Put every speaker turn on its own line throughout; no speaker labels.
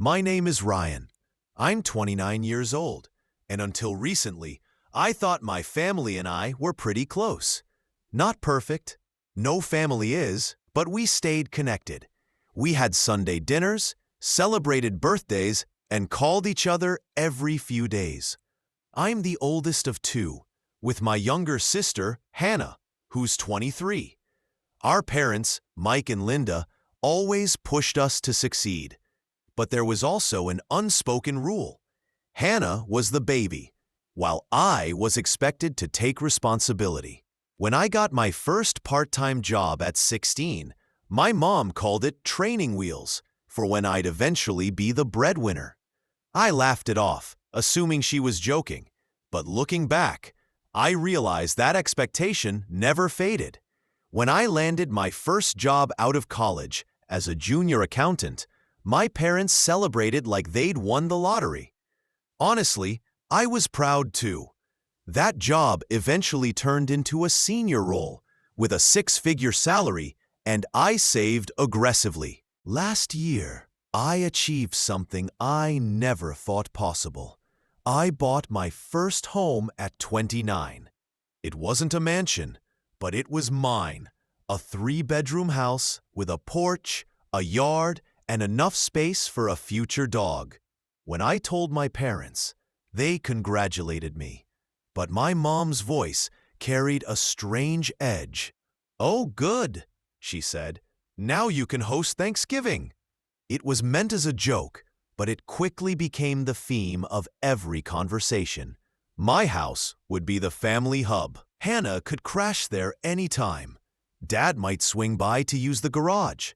My name is Ryan. I'm 29 years old, and until recently, I thought my family and I were pretty close. Not perfect. No family is, but we stayed connected. We had Sunday dinners, celebrated birthdays, and called each other every few days. I'm the oldest of two, with my younger sister, Hannah, who's 23. Our parents, Mike and Linda, always pushed us to succeed. But there was also an unspoken rule. Hannah was the baby, while I was expected to take responsibility. When I got my first part-time job at 16, my mom called it training wheels for when I'd eventually be the breadwinner. I laughed it off, assuming she was joking, but looking back, I realized that expectation never faded. When I landed my first job out of college as a junior accountant, my parents celebrated like they'd won the lottery. Honestly, I was proud too. That job eventually turned into a senior role with a six-figure salary, and I saved aggressively. Last year, I achieved something I never thought possible. I bought my first home at 29. It wasn't a mansion, but it was mine. A 3-bedroom house with a porch, a yard, and enough space for a future dog. When I told my parents, they congratulated me. But my mom's voice carried a strange edge. "Oh, good," she said. "Now you can host Thanksgiving." It was meant as a joke, but it quickly became the theme of every conversation. My house would be the family hub. Hannah could crash there anytime. Dad might swing by to use the garage.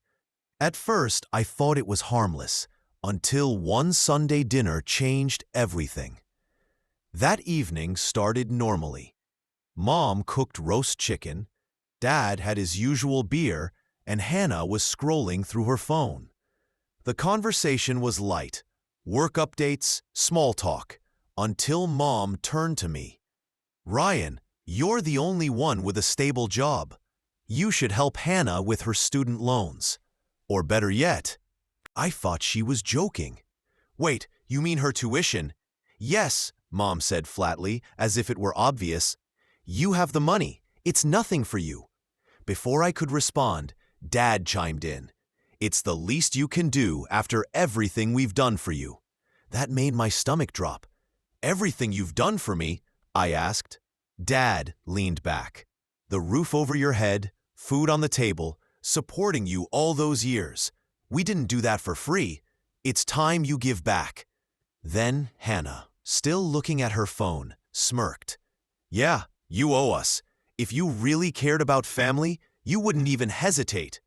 At first, I thought it was harmless, until one Sunday dinner changed everything. That evening started normally. Mom cooked roast chicken, Dad had his usual beer, and Hannah was scrolling through her phone. The conversation was light, work updates, small talk, until Mom turned to me. "Ryan, you're the only one with a stable job. You should help Hannah with her student loans. Or better yet," I thought she was joking. "Wait, you mean her tuition?" "Yes," Mom said flatly, as if it were obvious. "You have the money. It's nothing for you." Before I could respond, Dad chimed in. "It's the least you can do after everything we've done for you." That made my stomach drop. "Everything you've done for me?" I asked. Dad leaned back. "The roof over your head, food on the table, supporting you all those years. We didn't do that for free. It's time you give back." Then Hannah, still looking at her phone, smirked. "Yeah, you owe us. If you really cared about family, you wouldn't even hesitate."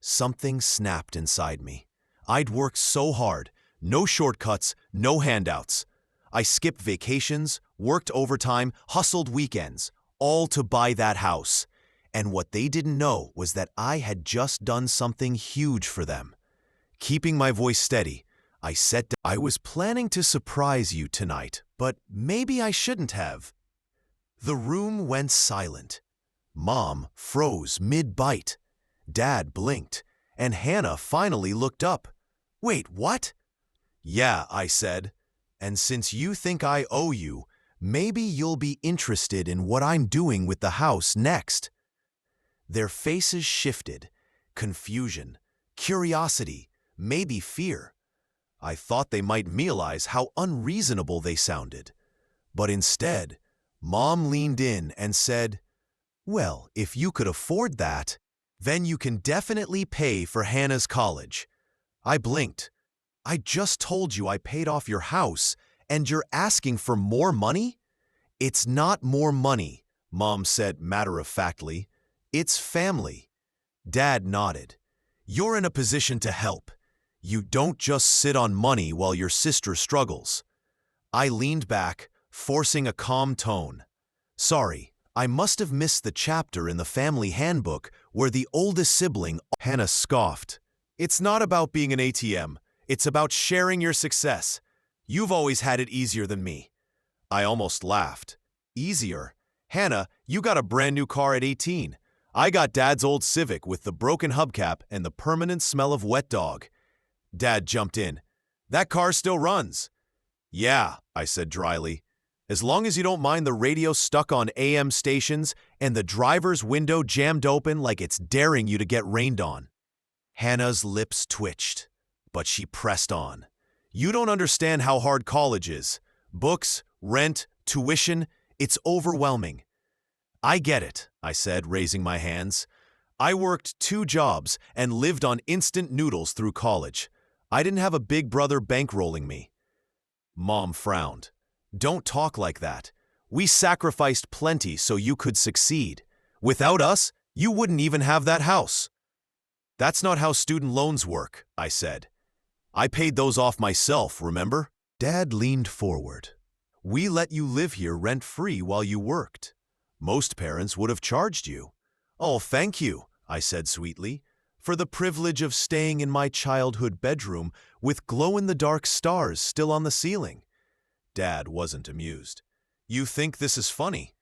Something snapped inside me. I'd worked so hard, no shortcuts, no handouts. I skipped vacations, worked overtime, hustled weekends, all to buy that house. And what they didn't know was that I had just done something huge for them. Keeping my voice steady, I said, "I was planning to surprise you tonight, but maybe I shouldn't have." The room went silent. Mom froze mid-bite. Dad blinked, and Hannah finally looked up. "Wait, what?" "Yeah," I said. "And since you think I owe you, maybe you'll be interested in what I'm doing with the house next." Their faces shifted. Confusion, curiosity, maybe fear. I thought they might realize how unreasonable they sounded. But instead, Mom leaned in and said, "Well, if you could afford that, then you can definitely pay for Hannah's college." I blinked. "I just told you I paid off your house, and you're asking for more money?" "It's not more money," Mom said matter-of-factly. "It's family." Dad nodded. "You're in a position to help. You don't just sit on money while your sister struggles." I leaned back, forcing a calm tone. "Sorry, I must have missed the chapter in the family handbook where the oldest sibling..." Hannah scoffed. "It's not about being an ATM. It's about sharing your success. You've always had it easier than me." I almost laughed. "Easier? Hannah, you got a brand new car at 18. I got Dad's old Civic with the broken hubcap and the permanent smell of wet dog." Dad jumped in. That car still runs. Yeah, I said dryly. As long as you don't mind the radio stuck on AM stations and the driver's window jammed open like it's daring you to get rained on. Hannah's lips twitched, but she pressed on. You don't understand how hard college is. Books, rent, tuition, it's overwhelming. I get it, I said, raising my hands. I worked 2 jobs and lived on instant noodles through college. I didn't have a big brother bankrolling me. Mom frowned. Don't talk like that. We sacrificed plenty so you could succeed. Without us, you wouldn't even have that house. That's not how student loans work, I said. I paid those off myself, remember? Dad leaned forward. We let you live here rent-free while you worked. Most parents would have charged you. Oh, thank you, I said sweetly, for the privilege of staying in my childhood bedroom with glow-in-the-dark stars still on the ceiling. Dad wasn't amused. You think this is funny?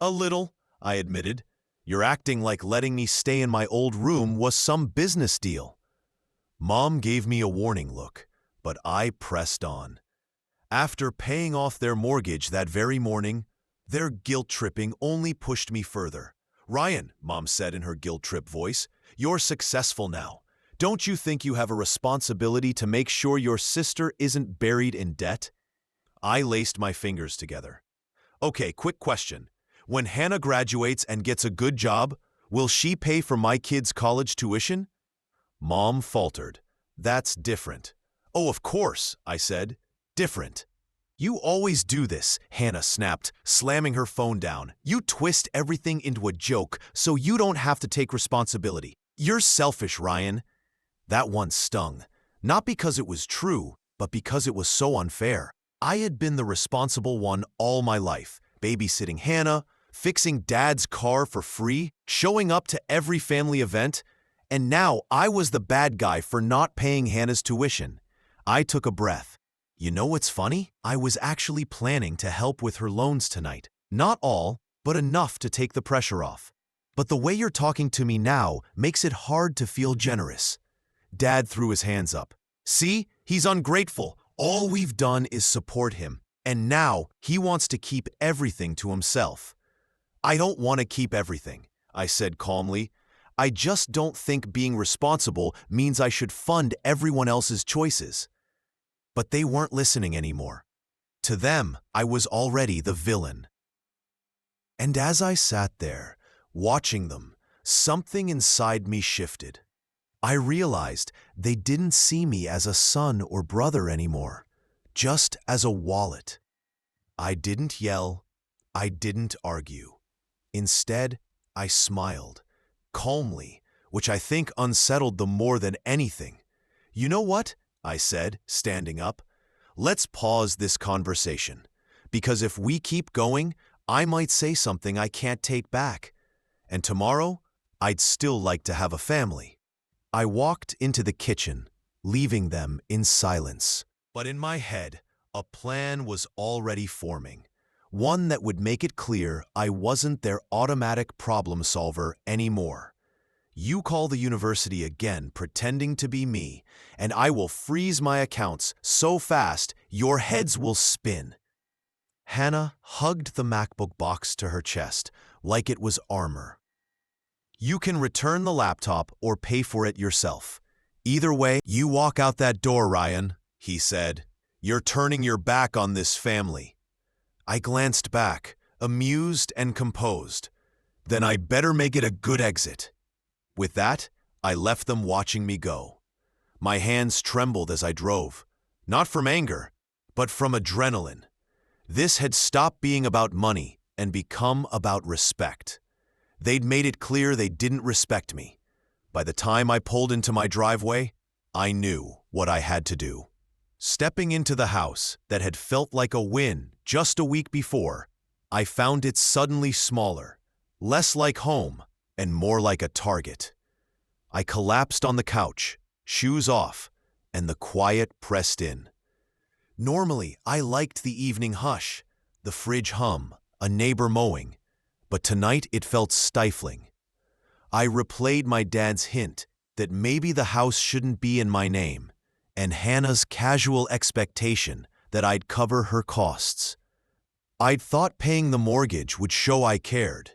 A little, I admitted. You're acting like letting me stay in my old room was some business deal. Mom gave me a warning look, but I pressed on. After paying off their mortgage that very morning, their guilt-tripping only pushed me further. Ryan, Mom said in her guilt-trip voice, you're successful now. Don't you think you have a responsibility to make sure your sister isn't buried in debt? I laced my fingers together. Okay, quick question. When Hannah graduates and gets a good job, will she pay for my kids' college tuition? Mom faltered. That's different. Oh, of course, I said. Different. You always do this, Hannah snapped, slamming her phone down. You twist everything into a joke so you don't have to take responsibility. You're selfish, Ryan. That one stung. Not because it was true, but because it was so unfair. I had been the responsible one all my life, babysitting Hannah, fixing Dad's car for free, showing up to every family event, and now I was the bad guy for not paying Hannah's tuition. I took a breath. You know what's funny? I was actually planning to help with her loans tonight. Not all, but enough to take the pressure off. But the way you're talking to me now makes it hard to feel generous. Dad threw his hands up. See, he's ungrateful. All we've done is support him, and now he wants to keep everything to himself. I don't want to keep everything, I said calmly. I just don't think being responsible means I should fund everyone else's choices. But they weren't listening anymore. To them, I was already the villain. And as I sat there, watching them, something inside me shifted. I realized they didn't see me as a son or brother anymore, just as a wallet. I didn't yell. I didn't argue. Instead, I smiled, calmly, which I think unsettled them more than anything. You know what? I said, standing up. Let's pause this conversation, because if we keep going, I might say something I can't take back. And tomorrow, I'd still like to have a family. I walked into the kitchen, leaving them in silence. But in my head, a plan was already forming. One that would make it clear I wasn't their automatic problem solver anymore. You call the university again pretending to be me, and I will freeze my accounts so fast your heads will spin. Hannah hugged the MacBook box to her chest like it was armor. You can return the laptop or pay for it yourself. Either way, you walk out that door, Ryan, he said. You're turning your back on this family. I glanced back, amused and composed. Then I better make it a good exit. With that, I left them watching me go. My hands trembled as I drove, not from anger, but from adrenaline. This had stopped being about money and become about respect. They'd made it clear they didn't respect me. By the time I pulled into my driveway, I knew what I had to do. Stepping into the house that had felt like a win just a week before, I found it suddenly smaller, less like home, and more like a target. I collapsed on the couch, shoes off, and the quiet pressed in. Normally, I liked the evening hush, the fridge hum, a neighbor mowing, but tonight it felt stifling. I replayed my dad's hint that maybe the house shouldn't be in my name, and Hannah's casual expectation that I'd cover her costs. I'd thought paying the mortgage would show I cared.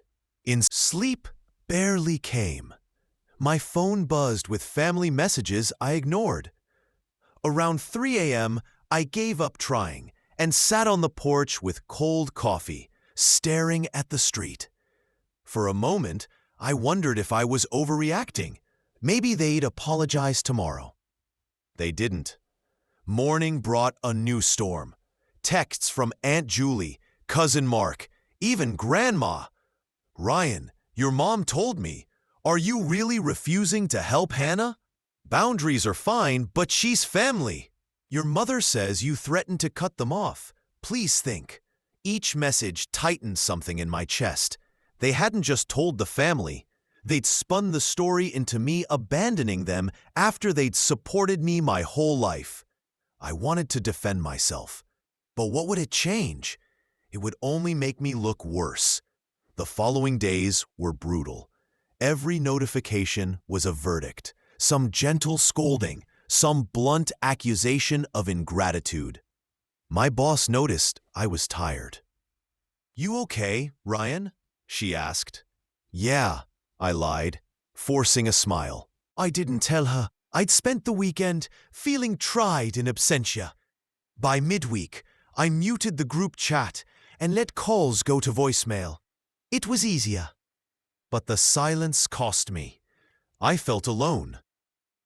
Sleep barely came. My phone buzzed with family messages I ignored. Around 3 a.m., I gave up trying and sat on the porch with cold coffee, staring at the street. For a moment, I wondered if I was overreacting. Maybe they'd apologize tomorrow. They didn't. Morning brought a new storm. Texts from Aunt Julie, Cousin Mark, even Grandma. "Ryan, your mom told me. Are you really refusing to help Hannah? Boundaries are fine, but she's family. Your mother says you threatened to cut them off. Please think." Each message tightened something in my chest. They hadn't just told the family. They'd spun the story into me abandoning them after they'd supported me my whole life. I wanted to defend myself. But what would it change? It would only make me look worse. The following days were brutal. Every notification was a verdict, some gentle scolding, some blunt accusation of ingratitude. My boss noticed I was tired. "You okay, Ryan?" she asked. "Yeah," I lied, forcing a smile. I didn't tell her I'd spent the weekend feeling tried in absentia. By midweek, I muted the group chat and let calls go to voicemail. It was easier. But the silence cost me. I felt alone.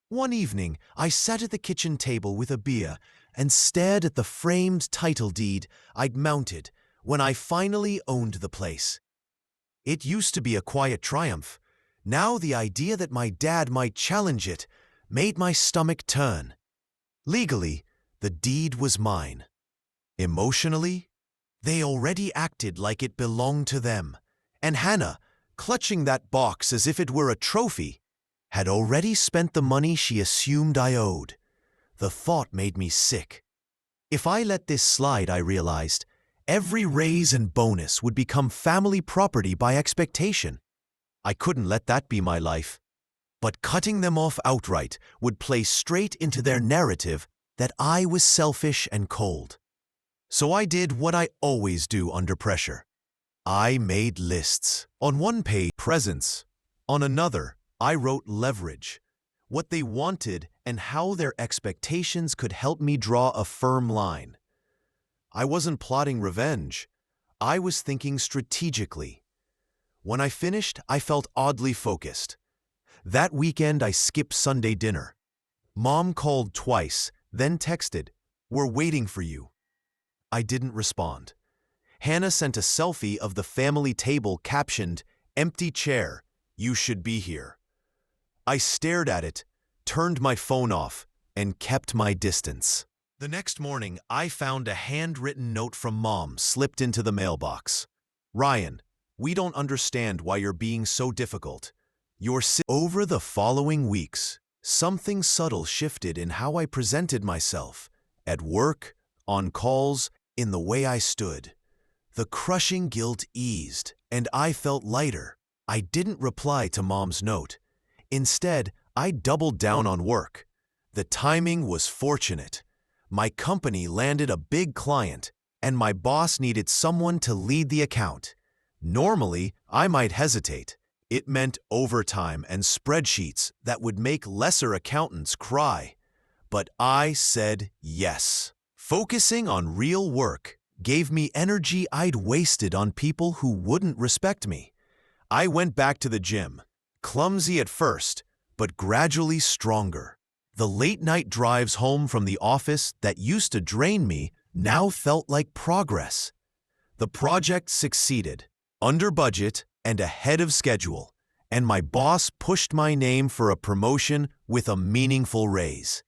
One evening, I sat at the kitchen table with a beer and stared at the framed title deed I'd mounted when I finally owned the place. It used to be a quiet triumph. Now the idea that my dad might challenge it made my stomach turn. Legally, the deed was mine. Emotionally, they already acted like it belonged to them. And Hannah, clutching that box as if it were a trophy, had already spent the money she assumed I owed. The thought made me sick. If I let this slide, I realized, every raise and bonus would become family property by expectation. I couldn't let that be my life. But cutting them off outright would play straight into their narrative that I was selfish and cold. So I did what I always do under pressure. I made lists. On one page, presents. On another, I wrote leverage, what they wanted and how their expectations could help me draw a firm line. I wasn't plotting revenge. I was thinking strategically. When I finished, I felt oddly focused. That weekend, I skipped Sunday dinner. Mom called twice, then texted, "We're waiting for you." I didn't respond. Hannah sent a selfie of the family table captioned, "Empty chair, you should be here." I stared at it, turned my phone off, and kept my distance. The next morning, I found a handwritten note from Mom slipped into the mailbox. "Ryan, we don't understand why you're being so difficult. Over the following weeks, something subtle shifted in how I presented myself, at work, on calls, in the way I stood. The crushing guilt eased, and I felt lighter. I didn't reply to Mom's note. Instead, I doubled down on work. The timing was fortunate. My company landed a big client, and my boss needed someone to lead the account. Normally, I might hesitate. It meant overtime and spreadsheets that would make lesser accountants cry. But I said yes. Focusing on real work gave me energy I'd wasted on people who wouldn't respect me. I went back to the gym, clumsy at first, but gradually stronger. The late-night drives home from the office that used to drain me now felt like progress. The project succeeded, under budget and ahead of schedule, and my boss pushed my name for a promotion with a meaningful raise.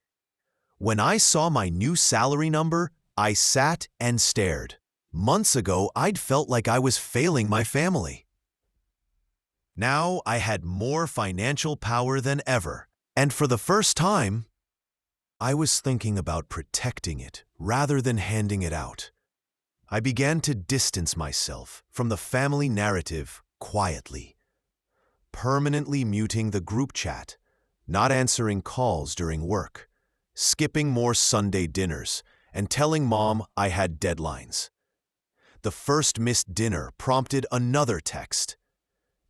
When I saw my new salary number, I sat and stared. Months ago, I'd felt like I was failing my family. Now I had more financial power than ever, and for the first time, I was thinking about protecting it rather than handing it out. I began to distance myself from the family narrative quietly, permanently muting the group chat, not answering calls during work, skipping more Sunday dinners, and telling Mom I had deadlines. The first missed dinner prompted another text.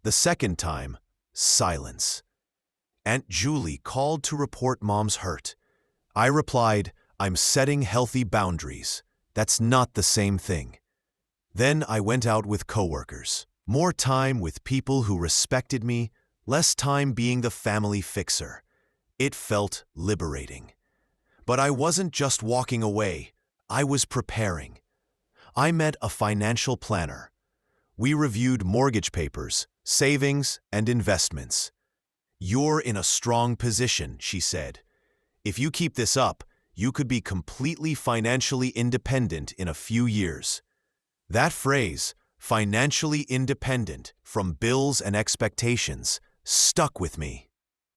The second time, silence. Aunt Julie called to report Mom's hurt. I replied, "I'm setting healthy boundaries. That's not the same thing." Then I went out with coworkers. More time with people who respected me, less time being the family fixer. It felt liberating. But I wasn't just walking away, I was preparing. I met a financial planner. We reviewed mortgage papers, savings, and investments. "You're in a strong position," she said. "If you keep this up, you could be completely financially independent in a few years." That phrase, financially independent from bills and expectations, stuck with me.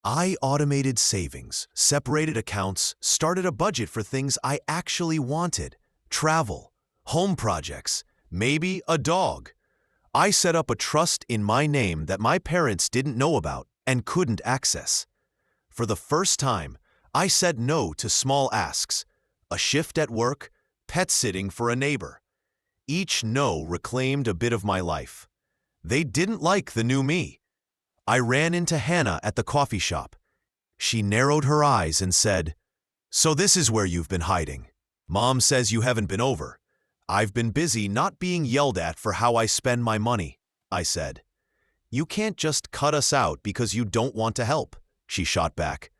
I automated savings, separated accounts, started a budget for things I actually wanted: travel, home projects, maybe a dog. I set up a trust in my name that my parents didn't know about and couldn't access. For the first time, I said no to small asks: a shift at work, pet sitting for a neighbor. Each no reclaimed a bit of my life. They didn't like the new me. I ran into Hannah at the coffee shop. She narrowed her eyes and said, "So this is where you've been hiding. Mom says you haven't been over." "I've been busy not being yelled at for how I spend my money," I said. "You can't just cut us out because you don't want to help," she shot back.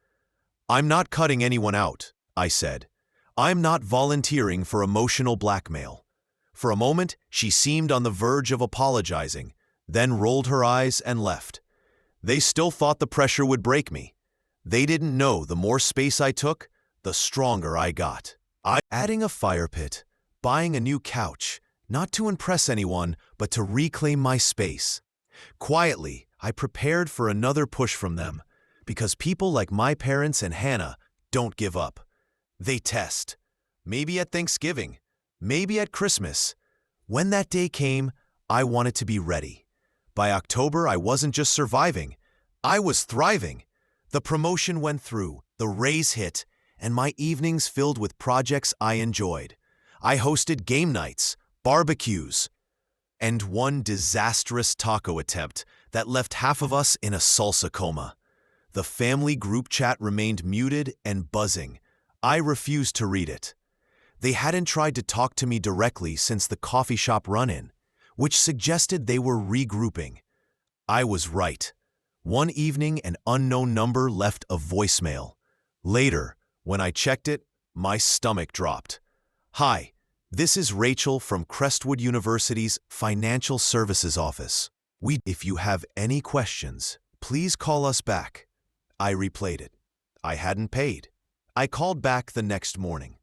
"I'm not cutting anyone out," I said. "I'm not volunteering for emotional blackmail." For a moment, she seemed on the verge of apologizing, then rolled her eyes and left. They still thought the pressure would break me. They didn't know the more space I took, the stronger I got. Adding a fire pit, buying a new couch, not to impress anyone, but to reclaim my space. Quietly, I prepared for another push from them, because people like my parents and Hannah don't give up. They test. Maybe at Thanksgiving, maybe at Christmas. When that day came, I wanted to be ready. By October, I wasn't just surviving, I was thriving. The promotion went through, the raise hit, and my evenings filled with projects I enjoyed. I hosted game nights, barbecues, and one disastrous taco attempt that left half of us in a salsa coma. The family group chat remained muted and buzzing. I refused to read it. They hadn't tried to talk to me directly since the coffee shop run-in, which suggested they were regrouping. I was right. One evening, an unknown number left a voicemail. Later, when I checked it, my stomach dropped. "Hi, this is Rachel from Crestwood University's Financial Services Office. If you have any questions, please call us back." I replayed it. I hadn't paid. I called back the next morning.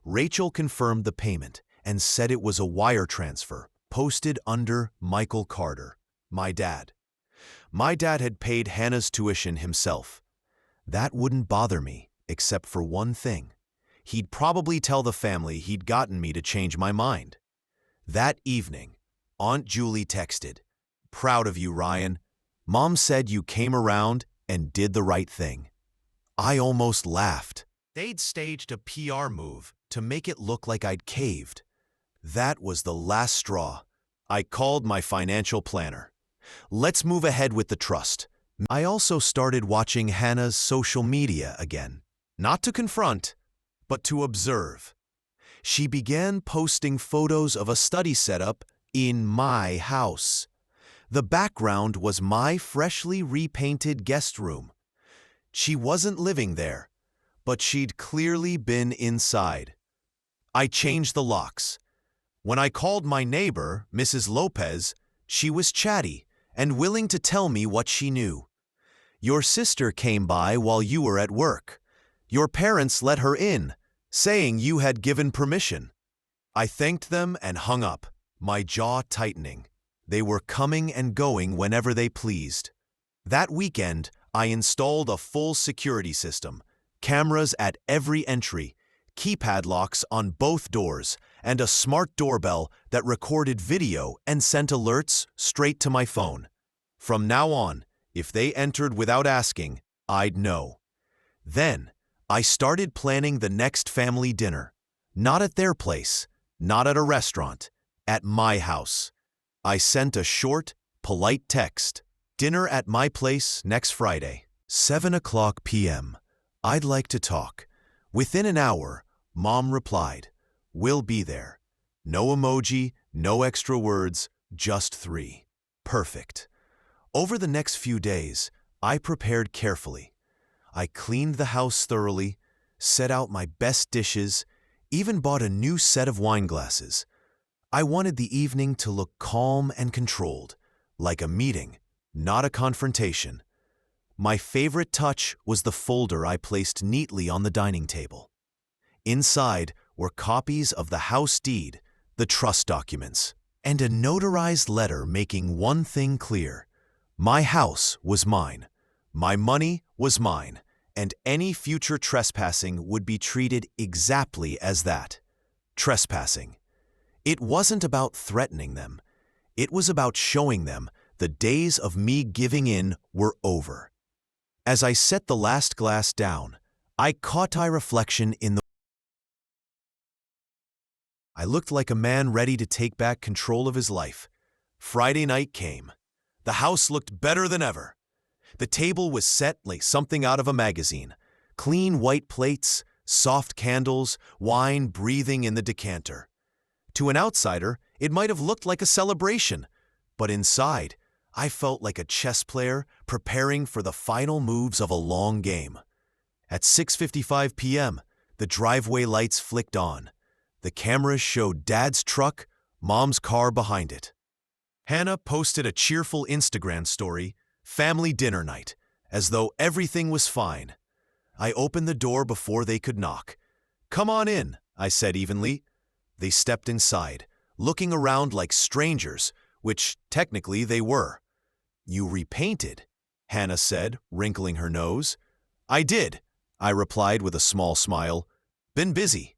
Rachel confirmed the payment and said it was a wire transfer posted under Michael Carter, my dad. My dad had paid Hannah's tuition himself. That wouldn't bother me, except for one thing. He'd probably tell the family he'd gotten me to change my mind. That evening, Aunt Julie texted, "Proud of you, Ryan. Mom said you came around and did the right thing." I almost laughed. They'd staged a PR move to make it look like I'd caved. That was the last straw. I called my financial planner. "Let's move ahead with the trust." I also started watching Hannah's social media again, not to confront, but to observe. She began posting photos of a study setup in my house. The background was my freshly repainted guest room. She wasn't living there, but she'd clearly been inside. I changed the locks. When I called my neighbor, Mrs. Lopez, she was chatty and willing to tell me what she knew. "Your sister came by while you were at work. Your parents let her in, saying you had given permission." I thanked them and hung up, my jaw tightening. They were coming and going whenever they pleased. That weekend, I installed a full security system, cameras at every entry, keypad locks on both doors, and a smart doorbell that recorded video and sent alerts straight to my phone. From now on, if they entered without asking, I'd know. Then, I started planning the next family dinner. Not at their place, not at a restaurant, at my house. I sent a short, polite text. Dinner at my place next Friday, 7 p.m. I'd like to talk. Within an hour, Mom replied, "We'll be there." No emoji, no extra words, just 3. Perfect. Over the next few days, I prepared carefully. I cleaned the house thoroughly, set out my best dishes, even bought a new set of wine glasses. I wanted the evening to look calm and controlled, like a meeting, not a confrontation. My favorite touch was the folder I placed neatly on the dining table. Inside were copies of the house deed, the trust documents, and a notarized letter making one thing clear. My house was mine, my money was mine, and any future trespassing would be treated exactly as that. Trespassing. It wasn't about threatening them. It was about showing them the days of me giving in were over. As I set the last glass down, I caught my reflection in the I looked like a man ready to take back control of his life. Friday night came. The house looked better than ever. The table was set like something out of a magazine. Clean white plates, soft candles, wine breathing in the decanter. To an outsider, it might have looked like a celebration, but inside, I felt like a chess player preparing for the final moves of a long game. At 6:55 p.m., the driveway lights flicked on. The cameras showed Dad's truck, Mom's car behind it. Hannah posted a cheerful Instagram story, family dinner night, as though everything was fine. I opened the door before they could knock. "Come on in," I said evenly. They stepped inside, looking around like strangers, which technically they were. "You repainted," Hannah said, wrinkling her nose. "I did," I replied with a small smile. "Been busy."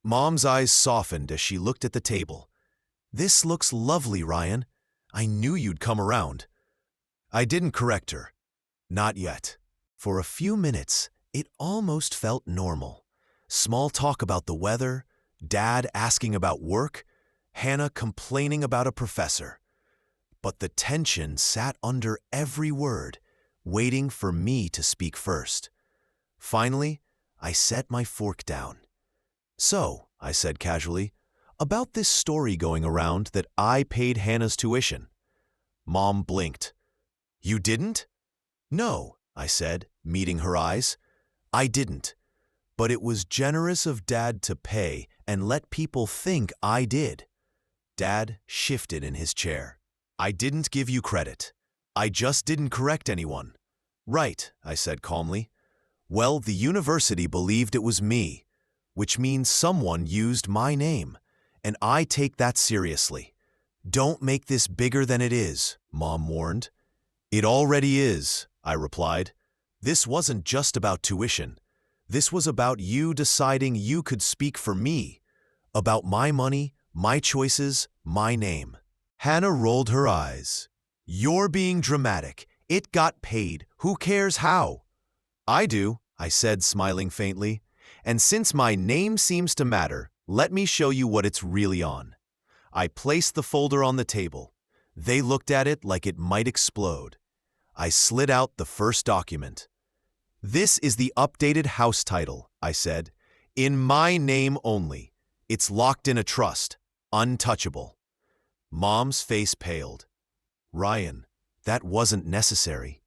Mom's eyes softened as she looked at the table. "This looks lovely, Ryan. I knew you'd come around." I didn't correct her. Not yet. For a few minutes, it almost felt normal. Small talk about the weather, Dad asking about work, Hannah complaining about a professor. But the tension sat under every word, waiting for me to speak first. Finally, I set my fork down. "So," I said casually, "about this story going around that I paid Hannah's tuition." Mom blinked. "You didn't?" "No," I said, meeting her eyes. "I didn't. But it was generous of Dad to pay and let people think I did." Dad shifted in his chair. "I didn't give you credit. I just didn't correct anyone." "Right," I said calmly. "Well, the university believed it was me, which means someone used my name, and I take that seriously." "Don't make this bigger than it is," Mom warned. "It already is," I replied. "This wasn't just about tuition. This was about you deciding you could speak for me, about my money, my choices, my name." Hannah rolled her eyes. "You're being dramatic. It got paid. Who cares how?" "I do," I said, smiling faintly. "And since my name seems to matter, let me show you what it's really on." I placed the folder on the table. They looked at it like it might explode. I slid out the first document. "This is the updated house title," I said. "In my name only. It's locked in a trust, untouchable." Mom's face paled. "Ryan, that wasn't necessary."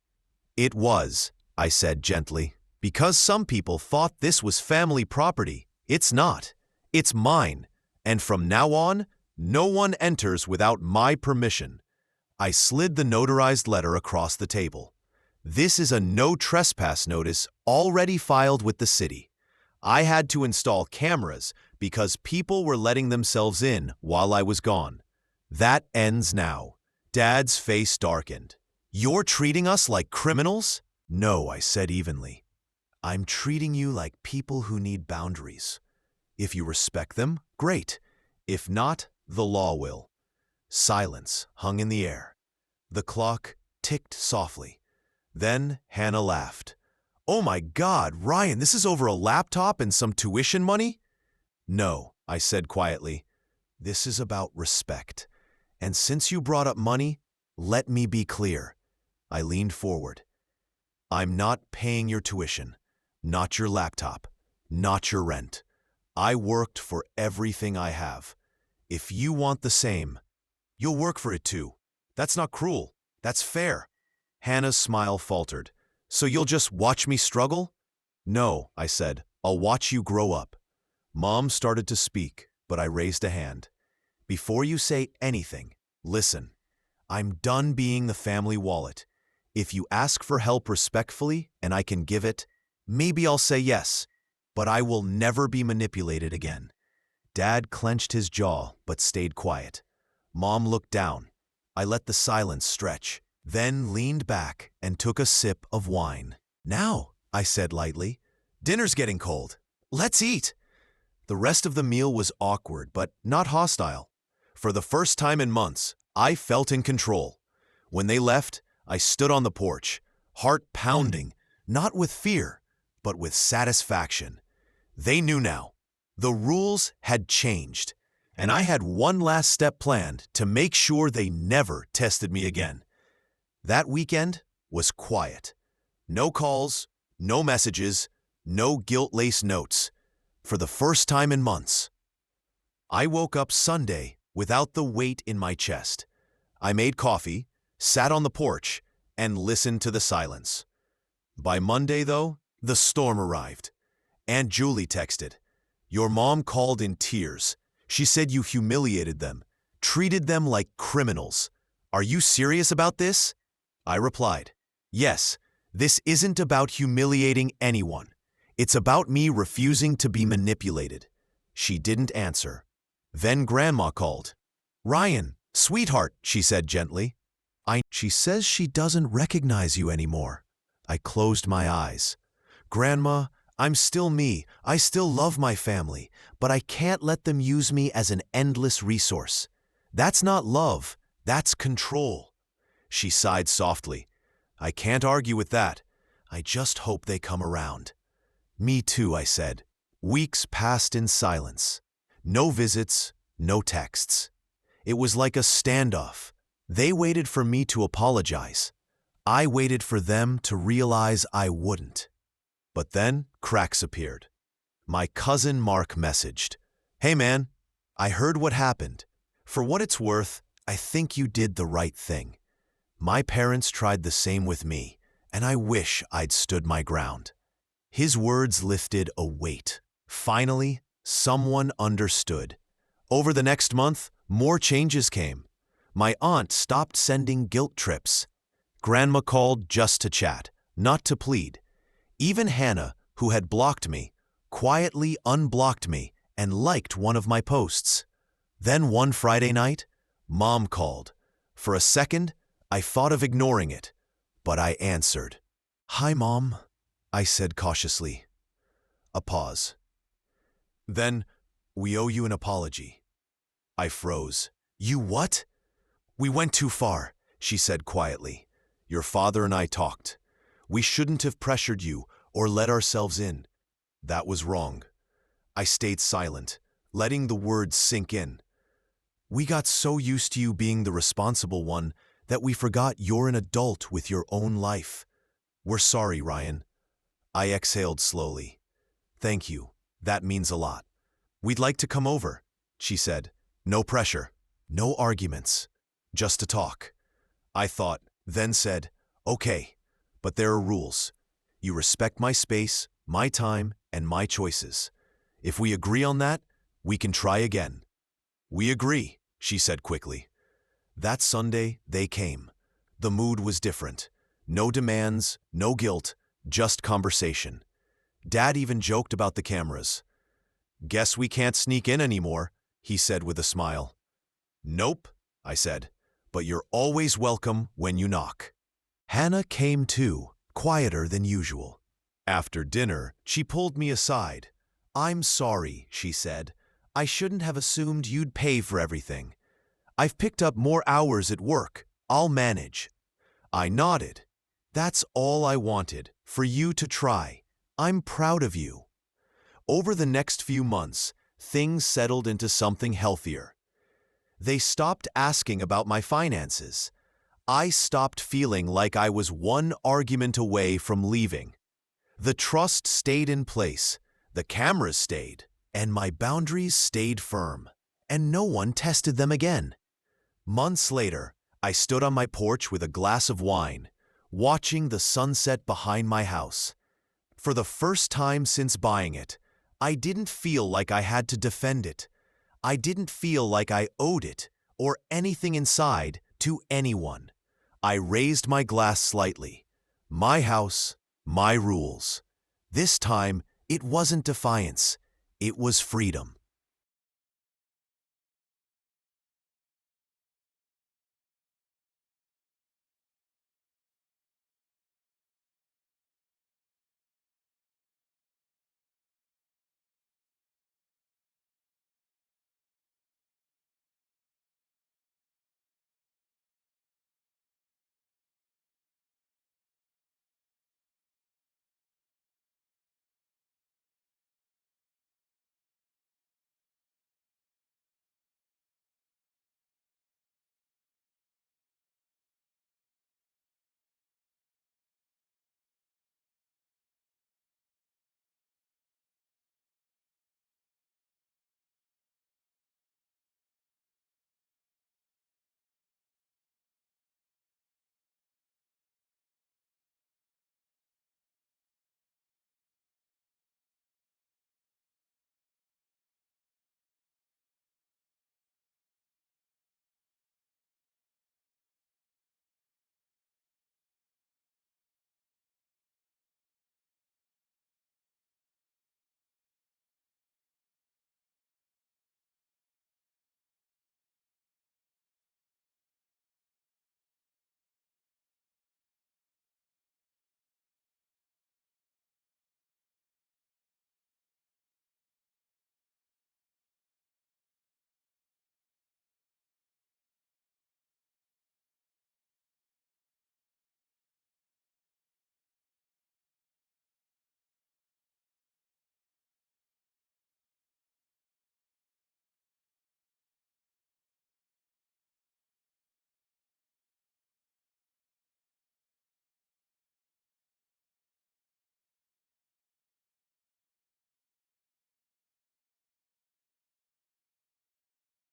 "It was," I said gently. "Because some people thought this was family property. It's not. It's mine. And from now on, no one enters without my permission." I slid the notarized letter across the table. "This is a no trespass notice already filed with the city. I had to install cameras because people were letting themselves in while I was gone. That ends now." Dad's face darkened. "You're treating us like criminals?" "No," I said evenly. "I'm treating you like people who need boundaries. If you respect them, great. If not, the law will." Silence hung in the air. The clock ticked softly. Then Hannah laughed. Oh my God, Ryan, this is over a laptop and some tuition money? No, I said quietly. This is about respect. And since you brought up money, let me be clear. I leaned forward. I'm not paying your tuition, not your laptop, not your rent. I worked for everything I have. If you want the same, you'll work for it too. That's not cruel. That's fair. Hannah's smile faltered. So you'll just watch me struggle? No, I said. I'll watch you grow up. Mom started to speak, but I raised a hand. Before you say anything, listen. I'm done being the family wallet. If you ask for help respectfully and I can give it, maybe I'll say yes, but I will never be manipulated again. Dad clenched his jaw but stayed quiet. Mom looked down. I let the silence stretch, then leaned back and took a sip of wine. Now, I said lightly, dinner's getting cold. Let's eat. The rest of the meal was awkward but not hostile. For the first time in months, I felt in control. When they left, I stood on the porch, heart pounding, not with fear, but with satisfaction. They knew now. The rules had changed, and I had one last step planned to make sure they never tested me again. That weekend was quiet. No calls, no messages, no guilt-laced notes. For the first time in months. I woke up Sunday without the weight in my chest. I made coffee, sat on the porch, and listened to the silence. By Monday, though, the storm arrived. Aunt Julie texted. Your mom called in tears. She said you humiliated them, treated them like criminals. Are you serious about this? I replied, yes, this isn't about humiliating anyone. It's about me refusing to be manipulated. She didn't answer. Then Grandma called. Ryan, sweetheart, she said gently. She says she doesn't recognize you anymore. I closed my eyes. Grandma, I'm still me. I still love my family, but I can't let them use me as an endless resource. That's not love. That's control. She sighed softly. I can't argue with that. I just hope they come around. Me too, I said. Weeks passed in silence. No visits, no texts. It was like a standoff. They waited for me to apologize. I waited for them to realize I wouldn't. But then cracks appeared. My cousin Mark messaged. Hey man, I heard what happened. For what it's worth, I think you did the right thing. My parents tried the same with me, and I wish I'd stood my ground. His words lifted a weight. Finally, someone understood. Over the next month, more changes came. My aunt stopped sending guilt trips. Grandma called just to chat, not to plead. Even Hannah, who had blocked me, quietly unblocked me and liked one of my posts. Then one Friday night, Mom called. For a second, I thought of ignoring it, but I answered. Hi, Mom, I said cautiously. A pause. Then, we owe you an apology. I froze. You what? We went too far, she said quietly. Your father and I talked. We shouldn't have pressured you or let ourselves in. That was wrong. I stayed silent, letting the words sink in. We got so used to you being the responsible one that we forgot you're an adult with your own life. We're sorry, Ryan. I exhaled slowly. Thank you. That means a lot. We'd like to come over, she said. No pressure, no arguments, just to talk. I thought, then said, okay, but there are rules. You respect my space, my time, and my choices. If we agree on that, we can try again. We agree, she said quickly. That Sunday, they came. The mood was different. No demands, no guilt, just conversation. Dad even joked about the cameras. Guess we can't sneak in anymore, he said with a smile. Nope, I said, but you're always welcome when you knock. Hannah came too, quieter than usual. After dinner, she pulled me aside. I'm sorry, she said. I shouldn't have assumed you'd pay for everything. I've picked up more hours at work. I'll manage. I nodded. That's all I wanted, for you to try. I'm proud of you. Over the next few months, things settled into something healthier. They stopped asking about my finances. I stopped feeling like I was one argument away from leaving. The trust stayed in place, the cameras stayed, and my boundaries stayed firm. And no one tested them again. Months later, I stood on my porch with a glass of wine, watching the sunset behind my house. For the first time since buying it, I didn't feel like I had to defend it. I didn't feel like I owed it, or anything inside, to anyone. I raised my glass slightly. My house, my rules. This time, it wasn't defiance. It was freedom.